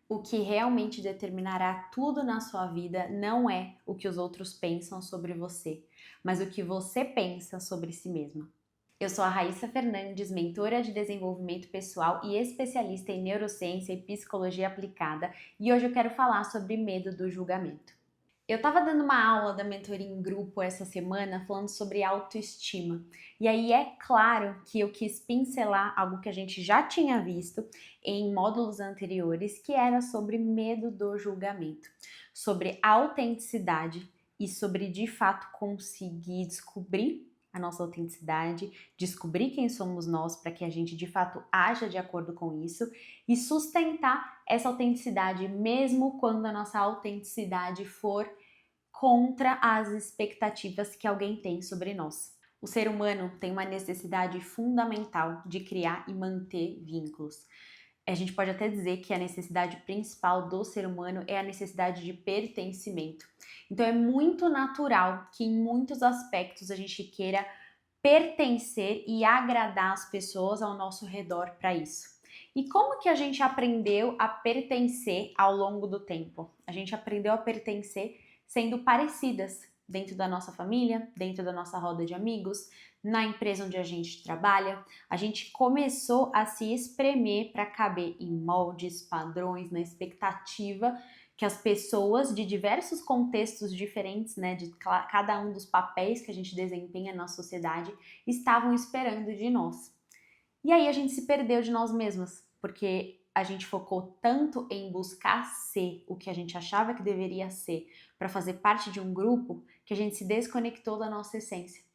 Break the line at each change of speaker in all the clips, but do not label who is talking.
O que realmente determinará tudo na sua vida não é o que os outros pensam sobre você, mas o que você pensa sobre si mesma. Eu sou a Raíssa Fernandes, mentora de desenvolvimento pessoal e especialista em neurociência e psicologia aplicada, e hoje eu quero falar sobre medo do julgamento. Eu estava dando uma aula da mentoria em grupo essa semana falando sobre autoestima. E aí é claro que eu quis pincelar algo que a gente já tinha visto em módulos anteriores, que era sobre medo do julgamento, sobre autenticidade e sobre de fato conseguir descobrir a nossa autenticidade, descobrir quem somos nós para que a gente de fato haja de acordo com isso e sustentar essa autenticidade mesmo quando a nossa autenticidade for contra as expectativas que alguém tem sobre nós. O ser humano tem uma necessidade fundamental de criar e manter vínculos. A gente pode até dizer que a necessidade principal do ser humano é a necessidade de pertencimento. Então é muito natural que em muitos aspectos a gente queira pertencer e agradar as pessoas ao nosso redor para isso. E como que a gente aprendeu a pertencer ao longo do tempo? A gente aprendeu a pertencer sendo parecidas dentro da nossa família, dentro da nossa roda de amigos, na empresa onde a gente trabalha. A gente começou a se espremer para caber em moldes, padrões, na expectativa que as pessoas de diversos contextos diferentes, né, de cada um dos papéis que a gente desempenha na sociedade, estavam esperando de nós. E aí a gente se perdeu de nós mesmas, porque a gente focou tanto em buscar ser o que a gente achava que deveria ser para fazer parte de um grupo, que a gente se desconectou da nossa essência.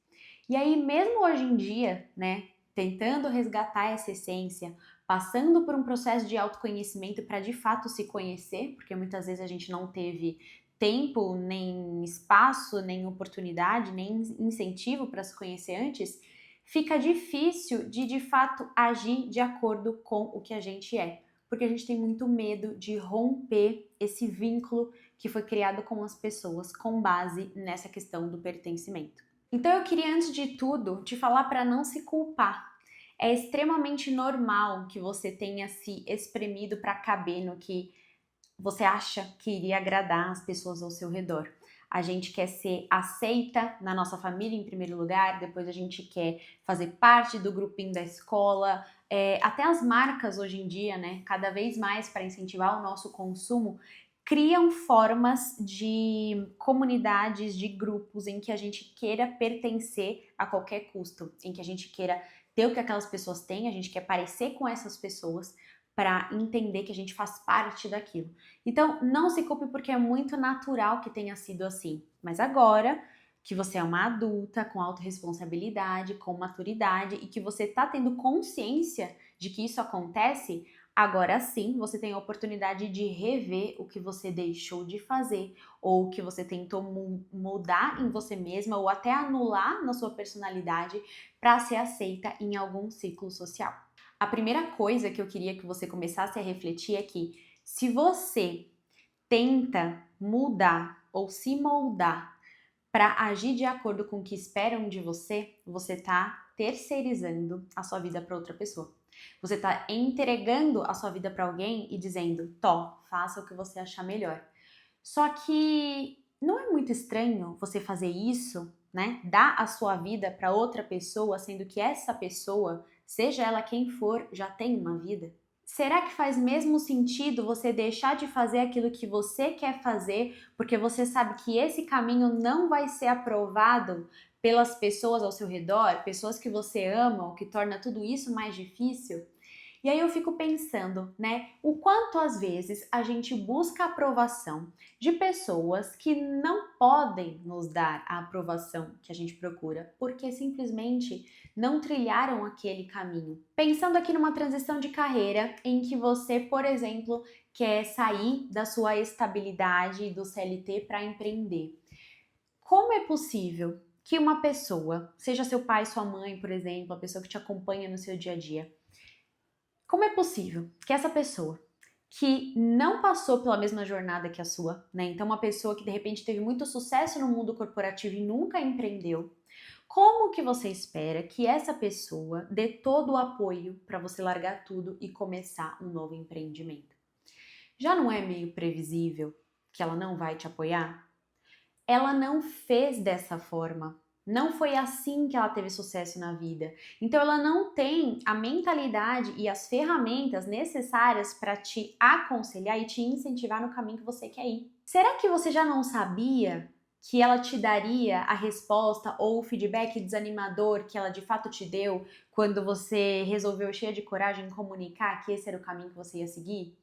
E aí, mesmo hoje em dia, né, tentando resgatar essa essência, passando por um processo de autoconhecimento para de fato se conhecer, porque muitas vezes a gente não teve tempo, nem espaço, nem oportunidade, nem incentivo para se conhecer antes, fica difícil de fato agir de acordo com o que a gente é, porque a gente tem muito medo de romper esse vínculo que foi criado com as pessoas com base nessa questão do pertencimento. Então eu queria, antes de tudo, te falar para não se culpar. É extremamente normal que você tenha se espremido para caber no que você acha que iria agradar as pessoas ao seu redor. A gente quer ser aceita na nossa família em primeiro lugar, depois a gente quer fazer parte do grupinho da escola, até as marcas hoje em dia, né, cada vez mais para incentivar o nosso consumo, criam formas de comunidades, de grupos em que a gente queira pertencer a qualquer custo, em que a gente queira ter o que aquelas pessoas têm, a gente quer parecer com essas pessoas para entender que a gente faz parte daquilo. Então, não se culpe porque é muito natural que tenha sido assim. Mas agora que você é uma adulta com autorresponsabilidade, com maturidade e que você está tendo consciência de que isso acontece, agora sim você tem a oportunidade de rever o que você deixou de fazer ou o que você tentou mudar em você mesma ou até anular na sua personalidade para ser aceita em algum ciclo social. A primeira coisa que eu queria que você começasse a refletir é que se você tenta mudar ou se moldar para agir de acordo com o que esperam de você, você está terceirizando a sua vida para outra pessoa. Você está entregando a sua vida para alguém e dizendo, Tó, faça o que você achar melhor. Só que não é muito estranho você fazer isso, né? Dar a sua vida para outra pessoa, sendo que essa pessoa, seja ela quem for, já tem uma vida? Será que faz mesmo sentido você deixar de fazer aquilo que você quer fazer porque você sabe que esse caminho não vai ser aprovado pelas pessoas ao seu redor, pessoas que você ama, o que torna tudo isso mais difícil? E aí eu fico pensando, né, o quanto às vezes a gente busca a aprovação de pessoas que não podem nos dar a aprovação que a gente procura, porque simplesmente não trilharam aquele caminho. Pensando aqui numa transição de carreira em que você, por exemplo, quer sair da sua estabilidade do CLT para empreender. Como é possível que uma pessoa, seja seu pai, sua mãe, por exemplo, a pessoa que te acompanha no seu dia a dia, como é possível que essa pessoa que não passou pela mesma jornada que a sua, né? Então uma pessoa que de repente teve muito sucesso no mundo corporativo e nunca empreendeu, como que você espera que essa pessoa dê todo o apoio para você largar tudo e começar um novo empreendimento? Já não é meio previsível que ela não vai te apoiar? Ela não fez dessa forma. Não foi assim que ela teve sucesso na vida. Então ela não tem a mentalidade e as ferramentas necessárias para te aconselhar e te incentivar no caminho que você quer ir. Será que você já não sabia que ela te daria a resposta ou o feedback desanimador que ela de fato te deu quando você resolveu, cheia de coragem, comunicar que esse era o caminho que você ia seguir?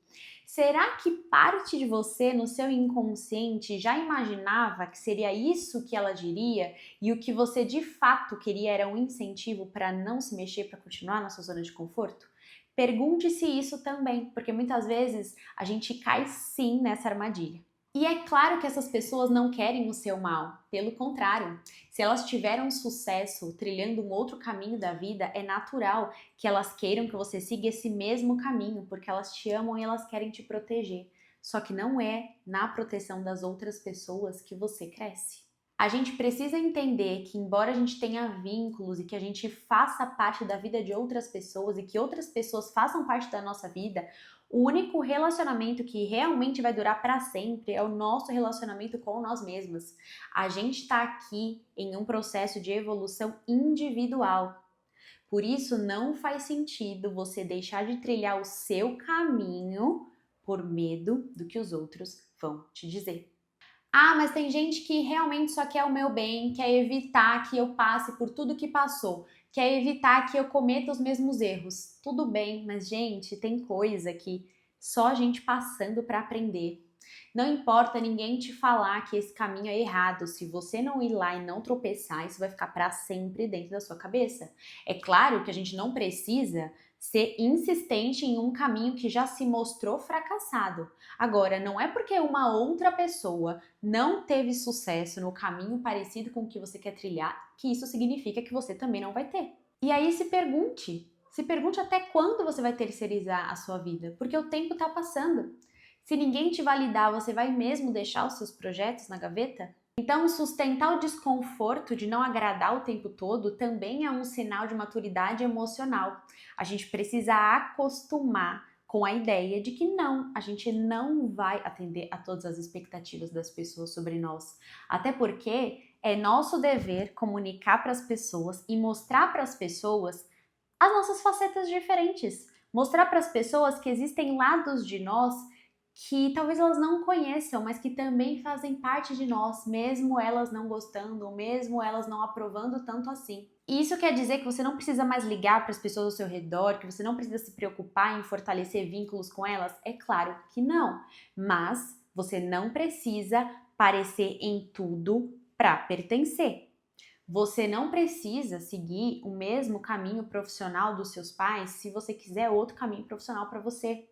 Será que parte de você, no seu inconsciente, já imaginava que seria isso que ela diria e o que você de fato queria era um incentivo para não se mexer, para continuar na sua zona de conforto? Pergunte-se isso também, porque muitas vezes a gente cai sim nessa armadilha. E é claro que essas pessoas não querem o seu mal, pelo contrário, se elas tiveram sucesso trilhando um outro caminho da vida, é natural que elas queiram que você siga esse mesmo caminho, porque elas te amam e elas querem te proteger. Só que não é na proteção das outras pessoas que você cresce. A gente precisa entender que, embora a gente tenha vínculos e que a gente faça parte da vida de outras pessoas e que outras pessoas façam parte da nossa vida, o único relacionamento que realmente vai durar para sempre é o nosso relacionamento com nós mesmos. A gente está aqui em um processo de evolução individual. Por isso, não faz sentido você deixar de trilhar o seu caminho por medo do que os outros vão te dizer. Ah, mas tem gente que realmente só quer o meu bem, quer evitar que eu passe por tudo que passou, quer evitar que eu cometa os mesmos erros. Tudo bem, mas gente, tem coisa que só a gente passando para aprender. Não importa ninguém te falar que esse caminho é errado, se você não ir lá e não tropeçar, isso vai ficar para sempre dentro da sua cabeça. É claro que a gente não precisa ser insistente em um caminho que já se mostrou fracassado. Agora, não é porque uma outra pessoa não teve sucesso no caminho parecido com o que você quer trilhar que isso significa que você também não vai ter. E aí se pergunte até quando você vai terceirizar a sua vida, porque o tempo está passando. Se ninguém te validar, você vai mesmo deixar os seus projetos na gaveta? Então, sustentar o desconforto de não agradar o tempo todo também é um sinal de maturidade emocional. A gente precisa acostumar com a ideia de que não, a gente não vai atender a todas as expectativas das pessoas sobre nós. Até porque é nosso dever comunicar para as pessoas e mostrar para as pessoas as nossas facetas diferentes. Mostrar para as pessoas que existem lados de nós que talvez elas não conheçam, mas que também fazem parte de nós, mesmo elas não gostando, ou mesmo elas não aprovando tanto assim. E isso quer dizer que você não precisa mais ligar para as pessoas ao seu redor, que você não precisa se preocupar em fortalecer vínculos com elas? É claro que não. Mas você não precisa parecer em tudo para pertencer. Você não precisa seguir o mesmo caminho profissional dos seus pais se você quiser outro caminho profissional para você.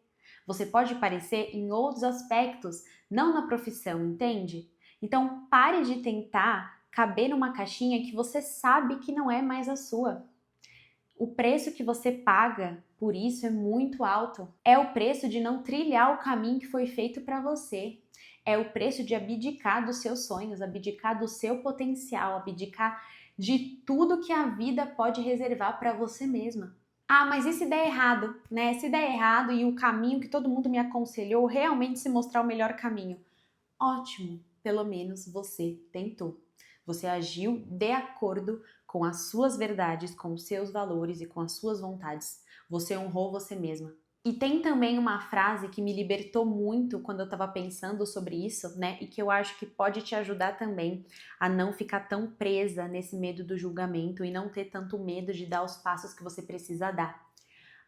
Você pode parecer em outros aspectos, não na profissão, entende? Então pare de tentar caber numa caixinha que você sabe que não é mais a sua. O preço que você paga por isso é muito alto. É o preço de não trilhar o caminho que foi feito para você. É o preço de abdicar dos seus sonhos, abdicar do seu potencial, abdicar de tudo que a vida pode reservar para você mesma. Ah, mas e se der errado, né? Se der errado e o caminho que todo mundo me aconselhou realmente se mostrar o melhor caminho. Ótimo, pelo menos você tentou. Você agiu de acordo com as suas verdades, com os seus valores e com as suas vontades. Você honrou você mesma. E tem também uma frase que me libertou muito quando eu estava pensando sobre isso, né? E que eu acho que pode te ajudar também a não ficar tão presa nesse medo do julgamento e não ter tanto medo de dar os passos que você precisa dar.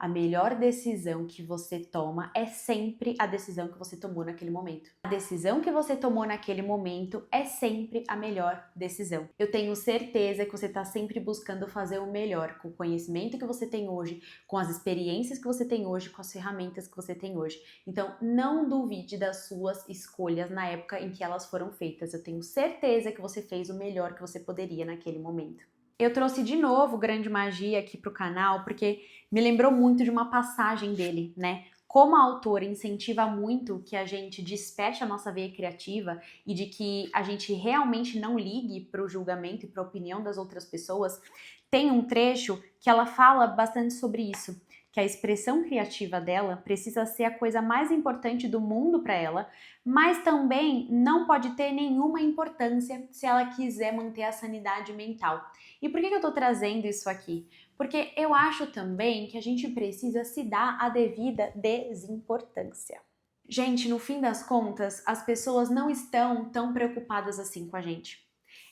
A melhor decisão que você toma é sempre a decisão que você tomou naquele momento. A decisão que você tomou naquele momento é sempre a melhor decisão. Eu tenho certeza que você está sempre buscando fazer o melhor com o conhecimento que você tem hoje, com as experiências que você tem hoje, com as ferramentas que você tem hoje. Então, não duvide das suas escolhas na época em que elas foram feitas. Eu tenho certeza que você fez o melhor que você poderia naquele momento. Eu trouxe de novo Grande Magia aqui pro canal porque me lembrou muito de uma passagem dele, né? Como a autora incentiva muito que a gente desperte a nossa veia criativa e de que a gente realmente não ligue para o julgamento e para a opinião das outras pessoas, tem um trecho que ela fala bastante sobre isso, que a expressão criativa dela precisa ser a coisa mais importante do mundo para ela, mas também não pode ter nenhuma importância se ela quiser manter a sanidade mental. E por que eu tô trazendo isso aqui? Porque eu acho também que a gente precisa se dar a devida desimportância. Gente, no fim das contas, as pessoas não estão tão preocupadas assim com a gente.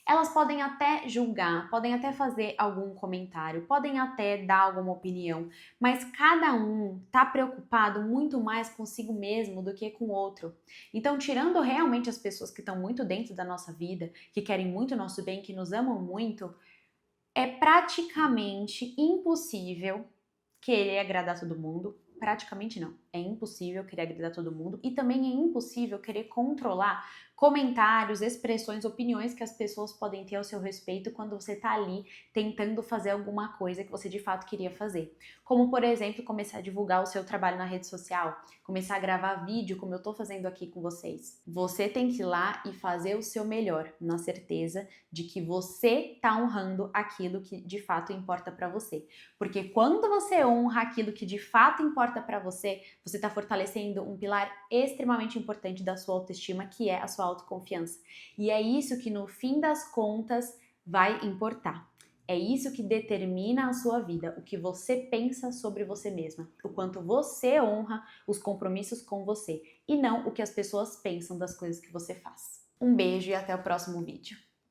Elas podem até julgar, podem até fazer algum comentário, podem até dar alguma opinião, mas cada um tá preocupado muito mais consigo mesmo do que com o outro. Então, tirando realmente as pessoas que estão muito dentro da nossa vida, que querem muito o nosso bem, que nos amam muito, é praticamente impossível querer agradar todo mundo. Praticamente não. É impossível querer agradar todo mundo e também é impossível querer controlar comentários, expressões, opiniões que as pessoas podem ter ao seu respeito quando você tá ali tentando fazer alguma coisa que você de fato queria fazer. Como, por exemplo, começar a divulgar o seu trabalho na rede social, começar a gravar vídeo como eu tô fazendo aqui com vocês. Você tem que ir lá e fazer o seu melhor, na certeza de que você tá honrando aquilo que de fato importa para você. Porque quando você honra aquilo que de fato importa para você, você está fortalecendo um pilar extremamente importante da sua autoestima, que é a sua autoconfiança. E é isso que no fim das contas vai importar. É isso que determina a sua vida, o que você pensa sobre você mesma, o quanto você honra os compromissos com você e não o que as pessoas pensam das coisas que você faz. Um beijo e até o próximo vídeo.